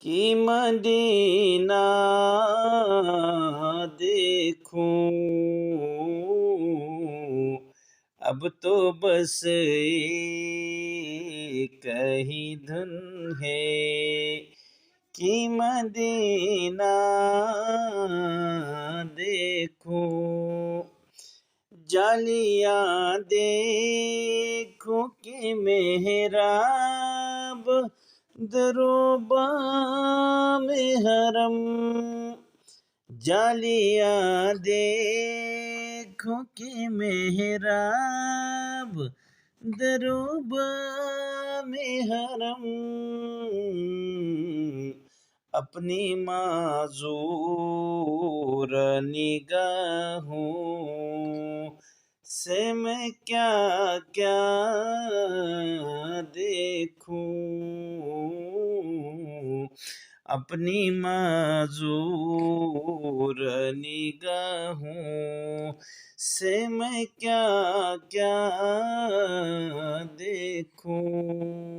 کہ مدینہ دیکھوں، اب تو بس ایک ہی دھن ہے کہ مدینہ دیکھوں، جالیاں دیکھوں کہ محراب در و بام حرم، جالیاں دیکھوں کہ محراب در و بام حرم، اپنی معذور نگاہوں سے میں کیا کیا دیکھوں، اپنی معذور نگاہوں سے میں کیا کیا دیکھوں۔